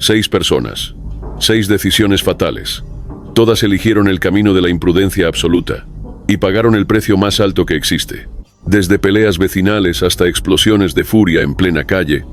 6 personas, 6 decisiones fatales. Todas eligieron el camino de la imprudencia absoluta y pagaron el precio más alto que existe. Desde peleas vecinales hasta explosiones de furia en plena calle,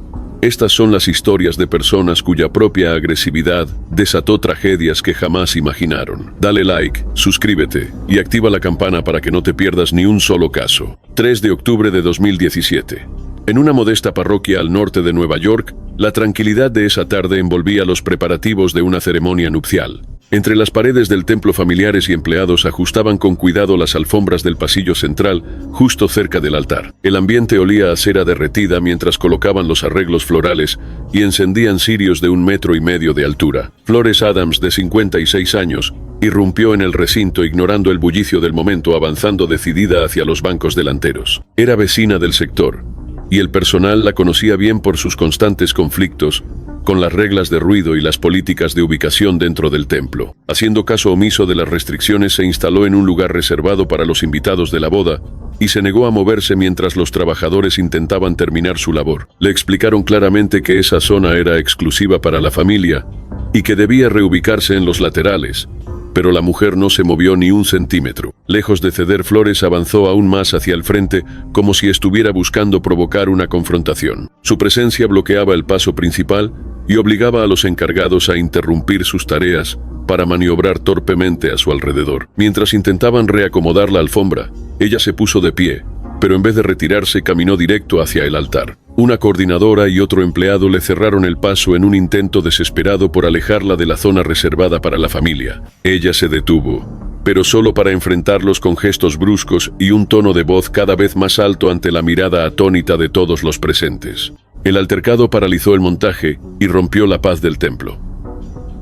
estas son las historias de personas cuya propia agresividad desató tragedias que jamás imaginaron. Dale like, suscríbete y activa la campana para que no te pierdas ni un solo caso. 3 de octubre de 2017. En una modesta parroquia al norte de Nueva York, la tranquilidad de esa tarde envolvía los preparativos de una ceremonia nupcial. Entre las paredes del templo, familiares y empleados ajustaban con cuidado las alfombras del pasillo central, justo cerca del altar. El ambiente olía a cera derretida mientras colocaban los arreglos florales y encendían cirios de 1,5 metros de altura. Flores Adams, de 56 años, irrumpió en el recinto ignorando el bullicio del momento, avanzando decidida hacia los bancos delanteros. Era vecina del sector, y el personal la conocía bien por sus constantes conflictos con las reglas de ruido y las políticas de ubicación dentro del templo. Haciendo caso omiso de las restricciones, se instaló en un lugar reservado para los invitados de la boda y se negó a moverse mientras los trabajadores intentaban terminar su labor. Le explicaron claramente que esa zona era exclusiva para la familia y que debía reubicarse en los laterales, pero la mujer no se movió ni un centímetro. Lejos de ceder, Flores avanzó aún más hacia el frente, como si estuviera buscando provocar una confrontación. Su presencia bloqueaba el paso principal y obligaba a los encargados a interrumpir sus tareas para maniobrar torpemente a su alrededor. Mientras intentaban reacomodar la alfombra, ella se puso de pie, pero en vez de retirarse, caminó directo hacia el altar. Una coordinadora y otro empleado le cerraron el paso en un intento desesperado por alejarla de la zona reservada para la familia. Ella se detuvo, pero solo para enfrentarlos con gestos bruscos y un tono de voz cada vez más alto ante la mirada atónita de todos los presentes. El altercado paralizó el montaje y rompió la paz del templo.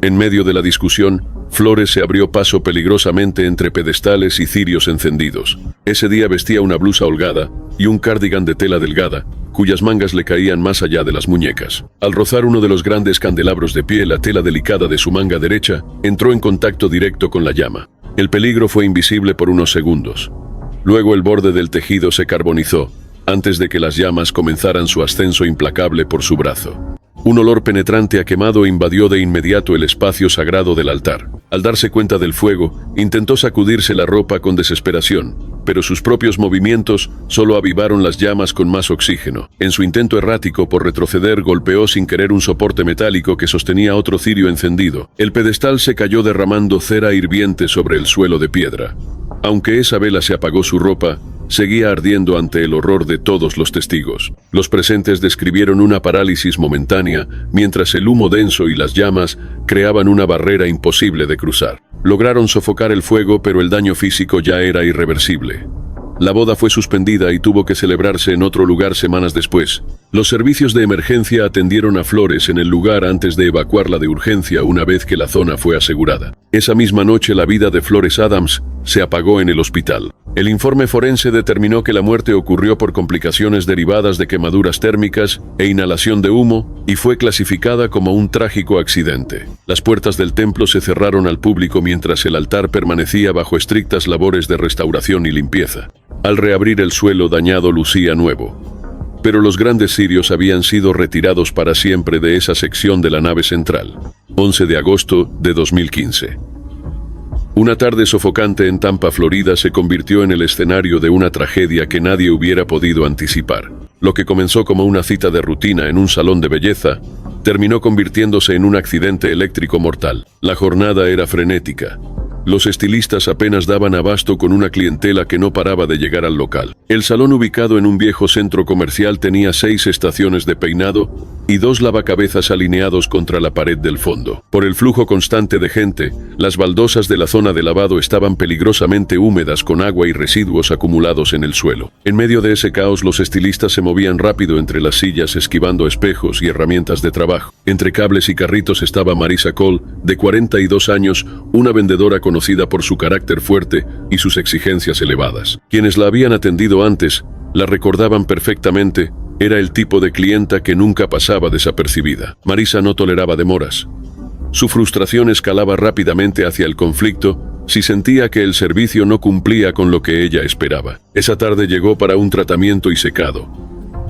En medio de la discusión, Flores se abrió paso peligrosamente entre pedestales y cirios encendidos. Ese día vestía una blusa holgada y un cardigan de tela delgada, cuyas mangas le caían más allá de las muñecas. Al rozar uno de los grandes candelabros de pie, la tela delicada de su manga derecha entró en contacto directo con la llama. El peligro fue invisible por unos segundos. Luego el borde del tejido se carbonizó, antes de que las llamas comenzaran su ascenso implacable por su brazo. Un olor penetrante a quemado invadió de inmediato el espacio sagrado del altar. Al darse cuenta del fuego, intentó sacudirse la ropa con desesperación, pero sus propios movimientos solo avivaron las llamas con más oxígeno. En su intento errático por retroceder, golpeó sin querer un soporte metálico que sostenía otro cirio encendido. El pedestal se cayó derramando cera hirviente sobre el suelo de piedra. Aunque esa vela se apagó, su ropa seguía ardiendo ante el horror de todos los testigos. Los presentes describieron una parálisis momentánea, mientras el humo denso y las llamas creaban una barrera imposible de cruzar. Lograron sofocar el fuego, pero el daño físico ya era irreversible. La boda fue suspendida y tuvo que celebrarse en otro lugar semanas después. Los servicios de emergencia atendieron a Flores en el lugar antes de evacuarla de urgencia una vez que la zona fue asegurada. Esa misma noche, la vida de Flores Adams se apagó en el hospital. El informe forense determinó que la muerte ocurrió por complicaciones derivadas de quemaduras térmicas e inhalación de humo y fue clasificada como un trágico accidente. Las puertas del templo se cerraron al público mientras el altar permanecía bajo estrictas labores de restauración y limpieza. Al reabrir, el suelo dañado lucía nuevo, pero los grandes cirios habían sido retirados para siempre de esa sección de la nave central. 11 de agosto de 2015. Una tarde sofocante en Tampa, Florida, se convirtió en el escenario de una tragedia que nadie hubiera podido anticipar. Lo que comenzó como una cita de rutina en un salón de belleza, terminó convirtiéndose en un accidente eléctrico mortal. La jornada era frenética. Los estilistas apenas daban abasto con una clientela que no paraba de llegar al local. El salón, ubicado en un viejo centro comercial, tenía 6 estaciones de peinado y 2 lavacabezas alineados contra la pared del fondo. Por el flujo constante de gente, las baldosas de la zona de lavado estaban peligrosamente húmedas con agua y residuos acumulados en el suelo. En medio de ese caos, los estilistas se movían rápido entre las sillas, esquivando espejos y herramientas de trabajo. Entre cables y carritos estaba Marisa Cole, de 42 años, una vendedora conocida por su carácter fuerte y sus exigencias elevadas. Quienes la habían atendido antes la recordaban perfectamente. Era el tipo de clienta que nunca pasaba desapercibida. Marisa no toleraba demoras. Su frustración escalaba rápidamente hacia el conflicto si sentía que el servicio no cumplía con lo que ella esperaba. Esa tarde llegó para un tratamiento y secado.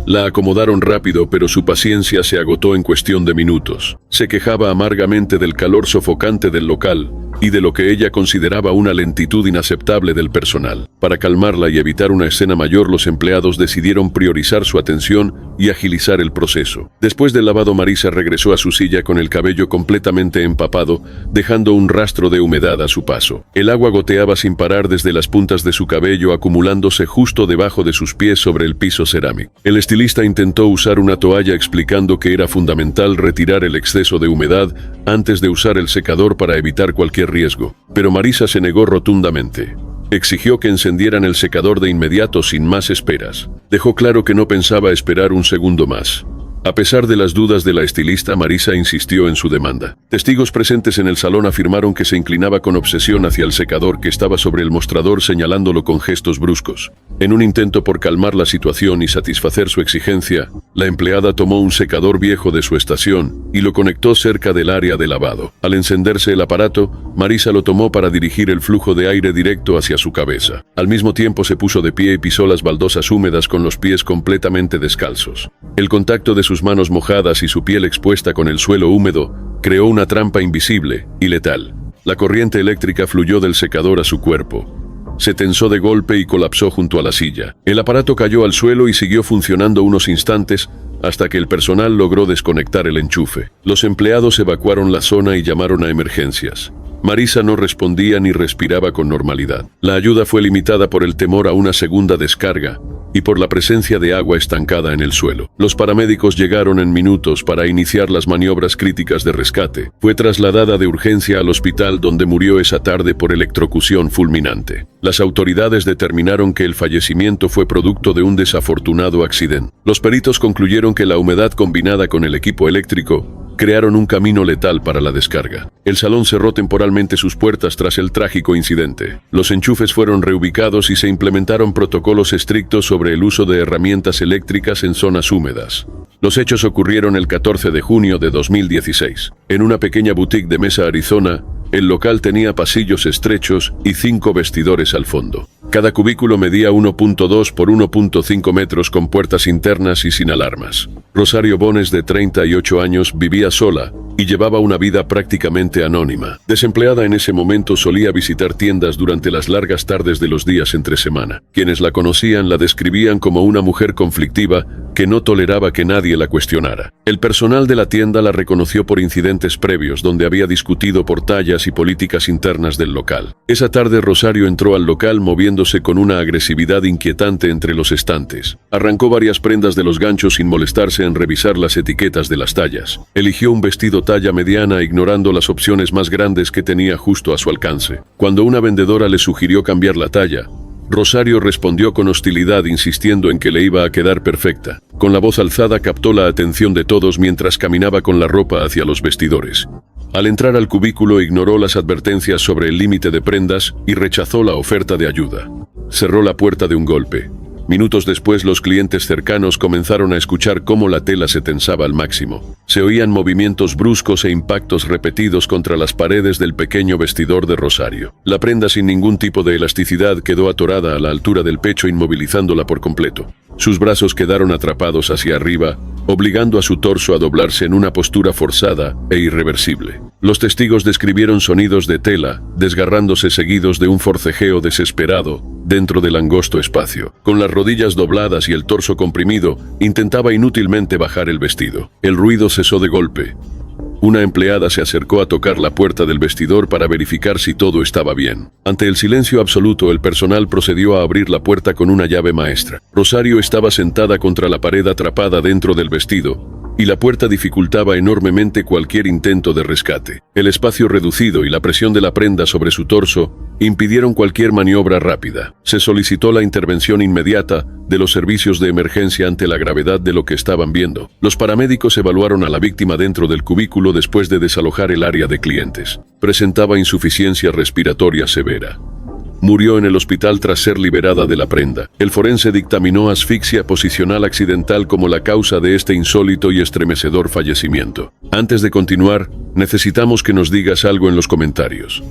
La acomodaron rápido, pero su paciencia se agotó en cuestión de minutos. Se quejaba amargamente del calor sofocante del local y de lo que ella consideraba una lentitud inaceptable del personal. Para calmarla y evitar una escena mayor, los empleados decidieron priorizar su atención y agilizar el proceso. Después del lavado, Marisa regresó a su silla con el cabello completamente empapado, dejando un rastro de humedad a su paso. El agua goteaba sin parar desde las puntas de su cabello, acumulándose justo debajo de sus pies sobre el piso cerámico. El estilista intentó usar una toalla, explicando que era fundamental retirar el exceso de humedad antes de usar el secador para evitar cualquier riesgo. Pero Marisa se negó rotundamente. Exigió que encendieran el secador de inmediato sin más esperas. Dejó claro que no pensaba esperar un segundo más. A pesar de las dudas de la estilista, Marisa insistió en su demanda. Testigos presentes en el salón afirmaron que se inclinaba con obsesión hacia el secador que estaba sobre el mostrador, señalándolo con gestos bruscos. En un intento por calmar la situación y satisfacer su exigencia, la empleada tomó un secador viejo de su estación y lo conectó cerca del área de lavado. Al encenderse el aparato, Marisa lo tomó para dirigir el flujo de aire directo hacia su cabeza. Al mismo tiempo se puso de pie y pisó las baldosas húmedas con los pies completamente descalzos. El contacto de sus manos mojadas y su piel expuesta con el suelo húmedo creó una trampa invisible y letal. La corriente eléctrica fluyó del secador a su cuerpo. Se tensó de golpe y colapsó junto a la silla. El aparato cayó al suelo y siguió funcionando unos instantes hasta que el personal logró desconectar el enchufe. Los empleados evacuaron la zona y llamaron a emergencias. Marisa no respondía ni respiraba con normalidad. La ayuda fue limitada por el temor a una segunda descarga y por la presencia de agua estancada en el suelo. Los paramédicos llegaron en minutos para iniciar las maniobras críticas de rescate. Fue trasladada de urgencia al hospital, donde murió esa tarde por electrocución fulminante. Las autoridades determinaron que el fallecimiento fue producto de un desafortunado accidente. Los peritos concluyeron que la humedad combinada con el equipo eléctrico crearon un camino letal para la descarga. El salón cerró temporalmente sus puertas tras el trágico incidente. Los enchufes fueron reubicados y se implementaron protocolos estrictos sobre el uso de herramientas eléctricas en zonas húmedas. Los hechos ocurrieron el 14 de junio de 2016. En una pequeña boutique de Mesa, Arizona, el local tenía pasillos estrechos y 5 vestidores al fondo. Cada cubículo medía 1.2 por 1.5 metros con puertas internas y sin alarmas. Rosario Bones, de 38 años, vivía sola y llevaba una vida prácticamente anónima. Desempleada en ese momento, solía visitar tiendas durante las largas tardes de los días entre semana. Quienes la conocían la describían como una mujer conflictiva que no toleraba que nadie la cuestionara. El personal de la tienda la reconoció por incidentes previos donde había discutido por tallas y políticas internas del local. Esa tarde Rosario entró al local moviéndose con una agresividad inquietante entre los estantes. Arrancó varias prendas de los ganchos sin molestarse en revisar las etiquetas de las tallas. Eligió un vestido talla mediana, ignorando las opciones más grandes que tenía justo a su alcance. Cuando una vendedora le sugirió cambiar la talla, Rosario respondió con hostilidad, insistiendo en que le iba a quedar perfecta. Con la voz alzada captó la atención de todos mientras caminaba con la ropa hacia los vestidores. Al entrar al cubículo, ignoró las advertencias sobre el límite de prendas y rechazó la oferta de ayuda. Cerró la puerta de un golpe. Minutos después, los clientes cercanos comenzaron a escuchar cómo la tela se tensaba al máximo. Se oían movimientos bruscos e impactos repetidos contra las paredes del pequeño vestidor de Rosario. La prenda, sin ningún tipo de elasticidad, quedó atorada a la altura del pecho, inmovilizándola por completo. Sus brazos quedaron atrapados hacia arriba, obligando a su torso a doblarse en una postura forzada e irreversible. Los testigos describieron sonidos de tela desgarrándose, seguidos de un forcejeo desesperado dentro del angosto espacio. Con las rodillas dobladas y el torso comprimido, intentaba inútilmente bajar el vestido. El ruido cesó de golpe. Una empleada se acercó a tocar la puerta del vestidor para verificar si todo estaba bien. Ante el silencio absoluto, el personal procedió a abrir la puerta con una llave maestra. Rosario estaba sentada contra la pared, atrapada dentro del vestido, y la puerta dificultaba enormemente cualquier intento de rescate. El espacio reducido y la presión de la prenda sobre su torso impidieron cualquier maniobra rápida. Se solicitó la intervención inmediata de los servicios de emergencia ante la gravedad de lo que estaban viendo. Los paramédicos evaluaron a la víctima dentro del cubículo después de desalojar el área de clientes. Presentaba insuficiencia respiratoria severa. Murió en el hospital tras ser liberada de la prenda. El forense dictaminó asfixia posicional accidental como la causa de este insólito y estremecedor fallecimiento. Antes de continuar, necesitamos que nos digas algo en los comentarios.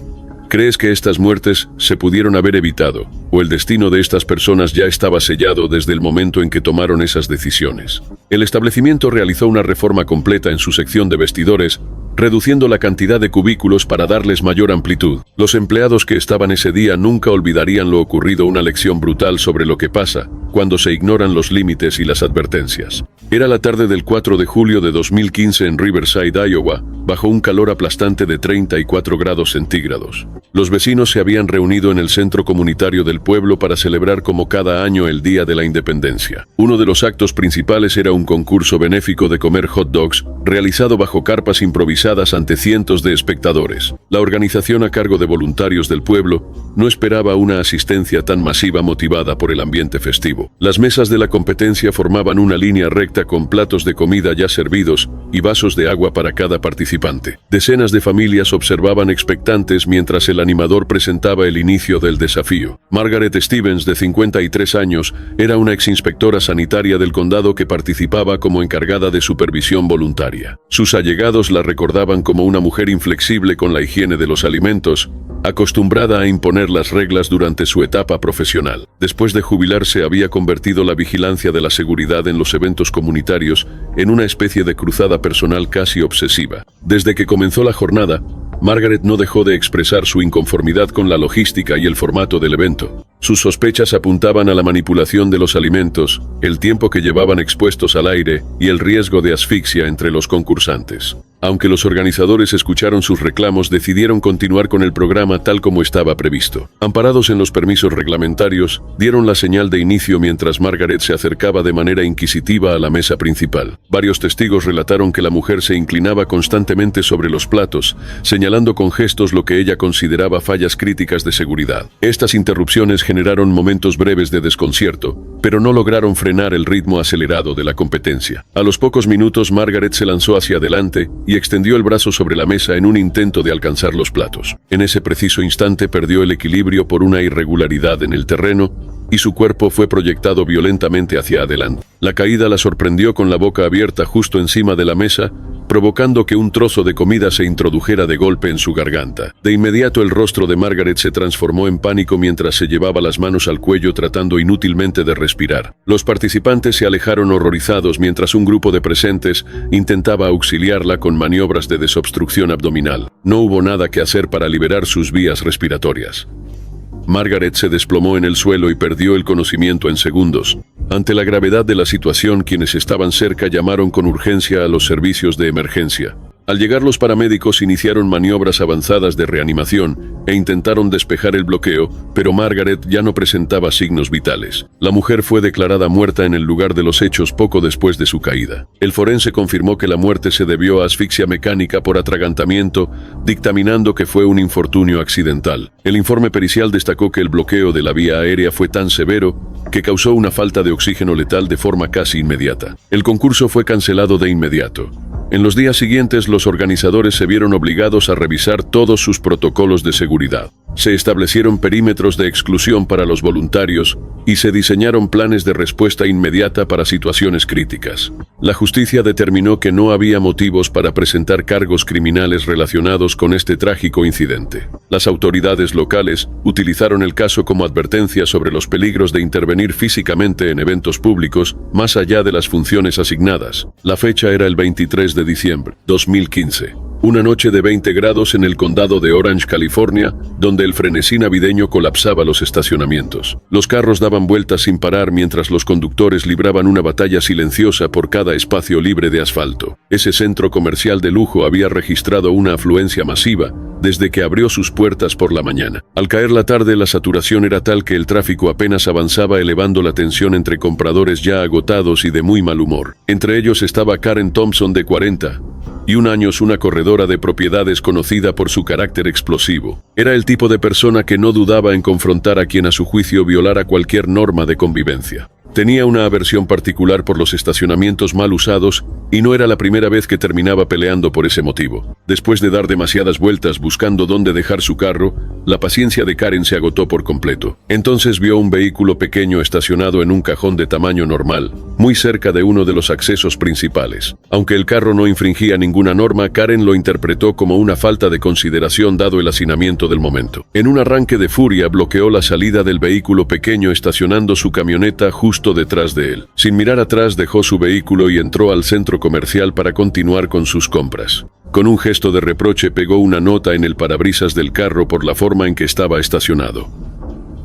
¿Crees que estas muertes se pudieron haber evitado, o el destino de estas personas ya estaba sellado desde el momento en que tomaron esas decisiones? El establecimiento realizó una reforma completa en su sección de vestidores, reduciendo la cantidad de cubículos para darles mayor amplitud. Los empleados que estaban ese día nunca olvidarían lo ocurrido, una lección brutal sobre lo que pasa cuando se ignoran los límites y las advertencias. Era la tarde del 4 de julio de 2015 en Riverside, Iowa, bajo un calor aplastante de 34 grados centígrados. Los vecinos se habían reunido en el centro comunitario del pueblo para celebrar como cada año el Día de la Independencia. Uno de los actos principales era un concurso benéfico de comer hot dogs, realizado bajo carpas improvisadas ante cientos de espectadores. La organización, a cargo de voluntarios del pueblo, no esperaba una asistencia tan masiva motivada por el ambiente festivo. Las mesas de la competencia formaban una línea recta con platos de comida ya servidos y vasos de agua para cada participante. Decenas de familias observaban expectantes mientras el animador presentaba el inicio del desafío. Margaret Stevens, de 53 años, era una exinspectora sanitaria del condado que participaba como encargada de supervisión voluntaria. Sus allegados la recordaban como una mujer inflexible con la higiene de los alimentos, acostumbrada a imponer las reglas durante su etapa profesional. Después de jubilarse, había convertido la vigilancia de la seguridad en los eventos comunitarios en una especie de cruzada personal casi obsesiva. Desde que comenzó la jornada, Margaret no dejó de expresar su inconformidad con la logística y el formato del evento. Sus sospechas apuntaban a la manipulación de los alimentos, el tiempo que llevaban expuestos al aire y el riesgo de asfixia entre los concursantes. Aunque los organizadores escucharon sus reclamos, decidieron continuar con el programa tal como estaba previsto. Amparados en los permisos reglamentarios, dieron la señal de inicio mientras Margaret se acercaba de manera inquisitiva a la mesa principal. Varios testigos relataron que la mujer se inclinaba constantemente sobre los platos, señalando con gestos lo que ella consideraba fallas críticas de seguridad. Estas interrupciones generaron momentos breves de desconcierto, pero no lograron frenar el ritmo acelerado de la competencia. A los pocos minutos, Margaret se lanzó hacia adelante y extendió el brazo sobre la mesa en un intento de alcanzar los platos. En ese preciso instante perdió el equilibrio por una irregularidad en el terreno y su cuerpo fue proyectado violentamente hacia adelante. La caída la sorprendió con la boca abierta justo encima de la mesa, provocando que un trozo de comida se introdujera de golpe en su garganta. De inmediato el rostro de Margaret se transformó en pánico mientras se llevaba las manos al cuello tratando inútilmente de respirar. Los participantes se alejaron horrorizados mientras un grupo de presentes intentaba auxiliarla con maniobras de desobstrucción abdominal. No hubo nada que hacer para liberar sus vías respiratorias. Margaret se desplomó en el suelo y perdió el conocimiento en segundos. Ante la gravedad de la situación, quienes estaban cerca llamaron con urgencia a los servicios de emergencia. Al llegar los paramédicos iniciaron maniobras avanzadas de reanimación e intentaron despejar el bloqueo, pero Margaret ya no presentaba signos vitales. La mujer fue declarada muerta en el lugar de los hechos poco después de su caída. El forense confirmó que la muerte se debió a asfixia mecánica por atragantamiento, dictaminando que fue un infortunio accidental. El informe pericial destacó que el bloqueo de la vía aérea fue tan severo que causó una falta de oxígeno letal de forma casi inmediata. El concurso fue cancelado de inmediato. En los días siguientes, los organizadores se vieron obligados a revisar todos sus protocolos de seguridad. Se establecieron perímetros de exclusión para los voluntarios y se diseñaron planes de respuesta inmediata para situaciones críticas. La justicia determinó que no había motivos para presentar cargos criminales relacionados con este trágico incidente. Las autoridades locales utilizaron el caso como advertencia sobre los peligros de intervenir físicamente en eventos públicos más allá de las funciones asignadas. La fecha era el 23 de diciembre, 2015. Una noche de 20 grados en el condado de Orange, California, donde el frenesí navideño colapsaba los estacionamientos. Los carros daban vueltas sin parar mientras los conductores libraban una batalla silenciosa por cada espacio libre de asfalto. Ese centro comercial de lujo había registrado una afluencia masiva desde que abrió sus puertas por la mañana. Al caer la tarde, la saturación era tal que el tráfico apenas avanzaba, elevando la tensión entre compradores ya agotados y de muy mal humor. Entre ellos estaba Karen Thompson, de 40, y años, una corredora de propiedades conocida por su carácter explosivo. Era el tipo de persona que no dudaba en confrontar a quien a su juicio violara cualquier norma de convivencia. Tenía una aversión particular por los estacionamientos mal usados y no era la primera vez que terminaba peleando por ese motivo. Después de dar demasiadas vueltas buscando dónde dejar su carro, la paciencia de Karen se agotó por completo. Entonces vio un vehículo pequeño estacionado en un cajón de tamaño normal, muy cerca de uno de los accesos principales. Aunque el carro no infringía ninguna norma, Karen lo interpretó como una falta de consideración dado el hacinamiento del momento. En un arranque de furia bloqueó la salida del vehículo pequeño estacionando su camioneta justo detrás de él. Sin mirar atrás dejó su vehículo y entró al centro comercial para continuar con sus compras. Con un gesto de reproche pegó una nota en el parabrisas del carro por la forma en que estaba estacionado.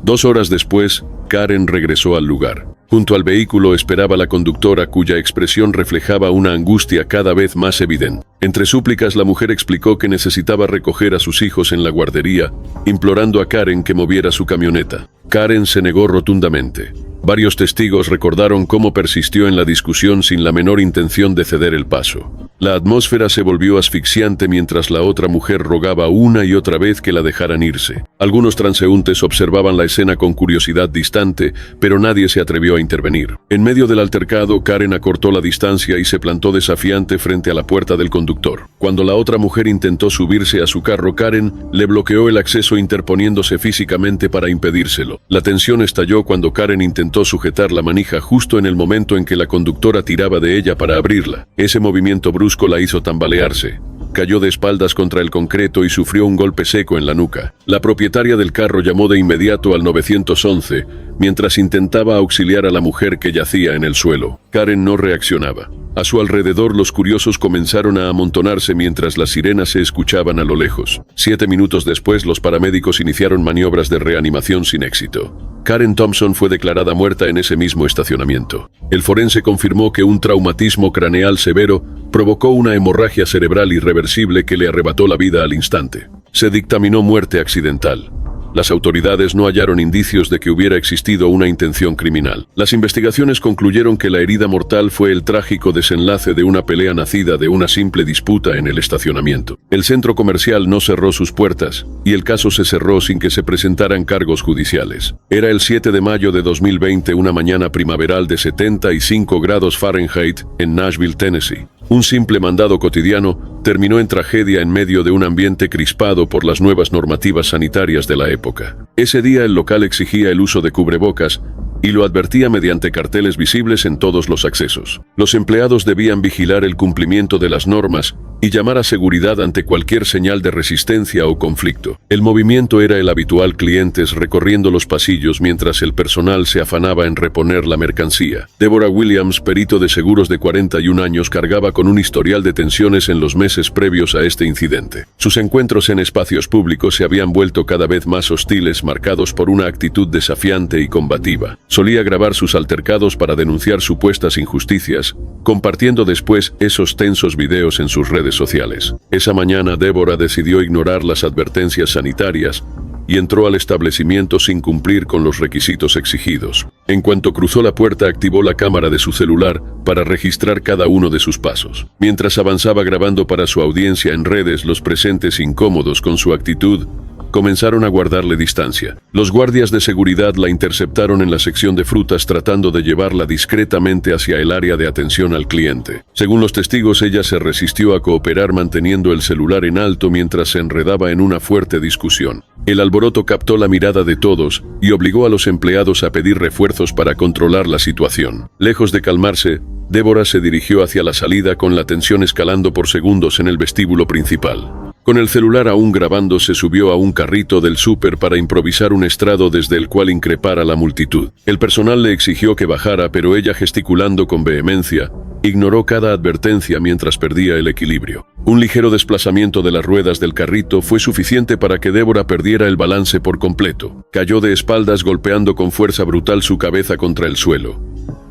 2 horas después, Karen regresó al lugar. Junto al vehículo esperaba la conductora, cuya expresión reflejaba una angustia cada vez más evidente. Entre súplicas, la mujer explicó que necesitaba recoger a sus hijos en la guardería, implorando a Karen que moviera su camioneta. Karen se negó rotundamente. Varios testigos recordaron cómo persistió en la discusión sin la menor intención de ceder el paso. La atmósfera se volvió asfixiante mientras la otra mujer rogaba una y otra vez que la dejaran irse. Algunos transeúntes observaban la escena con curiosidad distante, pero nadie se atrevió a intervenir. En medio del altercado, Karen acortó la distancia y se plantó desafiante frente a la puerta del conductor. Cuando la otra mujer intentó subirse a su carro, Karen le bloqueó el acceso interponiéndose físicamente para impedírselo. La tensión estalló cuando Karen intentó sujetar la manija justo en el momento en que la conductora tiraba de ella para abrirla. Ese movimiento brusco la hizo tambalearse. Cayó de espaldas contra el concreto y sufrió un golpe seco en la nuca. La propietaria del carro llamó de inmediato al 911 mientras intentaba auxiliar a la mujer que yacía en el suelo. Karen no reaccionaba. A su alrededor, los curiosos comenzaron a amontonarse mientras las sirenas se escuchaban a lo lejos. 7 minutos después, los paramédicos iniciaron maniobras de reanimación sin éxito. Karen Thompson fue declarada muerta en ese mismo estacionamiento. El forense confirmó que un traumatismo craneal severo provocó una hemorragia cerebral irreversible que le arrebató la vida al instante. Se dictaminó muerte accidental. Las autoridades no hallaron indicios de que hubiera existido una intención criminal. Las investigaciones concluyeron que la herida mortal fue el trágico desenlace de una pelea nacida de una simple disputa en el estacionamiento. El centro comercial no cerró sus puertas, y el caso se cerró sin que se presentaran cargos judiciales. Era el 7 de mayo de 2020, una mañana primaveral de 75 grados Fahrenheit en Nashville, Tennessee. Un simple mandado cotidiano terminó en tragedia en medio de un ambiente crispado por las nuevas normativas sanitarias de la época. Ese día el local exigía el uso de cubrebocas y lo advertía mediante carteles visibles en todos los accesos. Los empleados debían vigilar el cumplimiento de las normas y llamar a seguridad ante cualquier señal de resistencia o conflicto. El movimiento era el habitual: clientes recorriendo los pasillos mientras el personal se afanaba en reponer la mercancía. Deborah Williams, perito de seguros de 41 años, cargaba con un historial de tensiones en los meses previos a este incidente. Sus encuentros en espacios públicos se habían vuelto cada vez más hostiles, marcados por una actitud desafiante y combativa. Solía grabar sus altercados para denunciar supuestas injusticias, compartiendo después esos tensos videos en sus redes sociales. Esa mañana, Deborah decidió ignorar las advertencias sanitarias y entró al establecimiento sin cumplir con los requisitos exigidos. En cuanto cruzó la puerta, activó la cámara de su celular para registrar cada uno de sus pasos. Mientras avanzaba grabando para su audiencia en redes, los presentes, incómodos con su actitud, comenzaron a guardarle distancia. Los guardias de seguridad la interceptaron en la sección de frutas, tratando de llevarla discretamente hacia el área de atención al cliente. Según los testigos, ella se resistió a cooperar manteniendo el celular en alto mientras se enredaba en una fuerte discusión. El alboroto captó la mirada de todos y obligó a los empleados a pedir refuerzos para controlar la situación. Lejos de calmarse, Deborah se dirigió hacia la salida, con la tensión escalando por segundos en el vestíbulo principal. Con el celular aún grabando, se subió a un carrito del súper para improvisar un estrado desde el cual increpar a la multitud. El personal le exigió que bajara, pero ella, gesticulando con vehemencia, ignoró cada advertencia mientras perdía el equilibrio. Un ligero desplazamiento de las ruedas del carrito fue suficiente para que Deborah perdiera el balance por completo. Cayó de espaldas, golpeando con fuerza brutal su cabeza contra el suelo.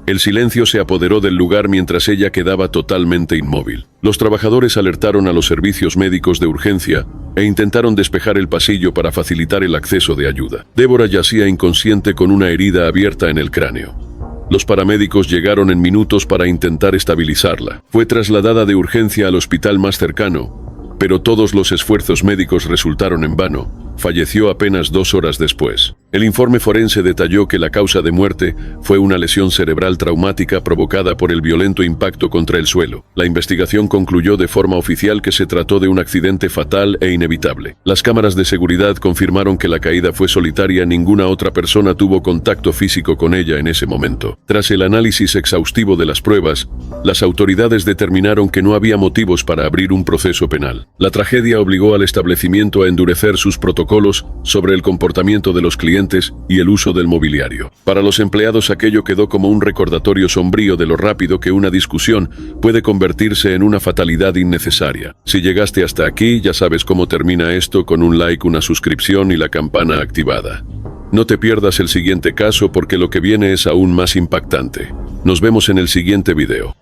El silencio se apoderó del lugar mientras ella quedaba totalmente inmóvil. Los trabajadores alertaron a los servicios médicos de urgencia e intentaron despejar el pasillo para facilitar el acceso de ayuda. Deborah yacía inconsciente con una herida abierta en el cráneo. Los paramédicos llegaron en minutos para intentar estabilizarla. Fue trasladada de urgencia al hospital más cercano, pero todos los esfuerzos médicos resultaron en vano, falleció apenas 2 horas después. El informe forense detalló que la causa de muerte fue una lesión cerebral traumática provocada por el violento impacto contra el suelo. La investigación concluyó de forma oficial que se trató de un accidente fatal e inevitable. Las cámaras de seguridad confirmaron que la caída fue solitaria, ninguna otra persona tuvo contacto físico con ella en ese momento. Tras el análisis exhaustivo de las pruebas, las autoridades determinaron que no había motivos para abrir un proceso penal. La tragedia obligó al establecimiento a endurecer sus protocolos sobre el comportamiento de los clientes y el uso del mobiliario. Para los empleados, aquello quedó como un recordatorio sombrío de lo rápido que una discusión puede convertirse en una fatalidad innecesaria. Si llegaste hasta aquí, ya sabes cómo termina esto, con un like, una suscripción y la campana activada. No te pierdas el siguiente caso, porque lo que viene es aún más impactante. Nos vemos en el siguiente video.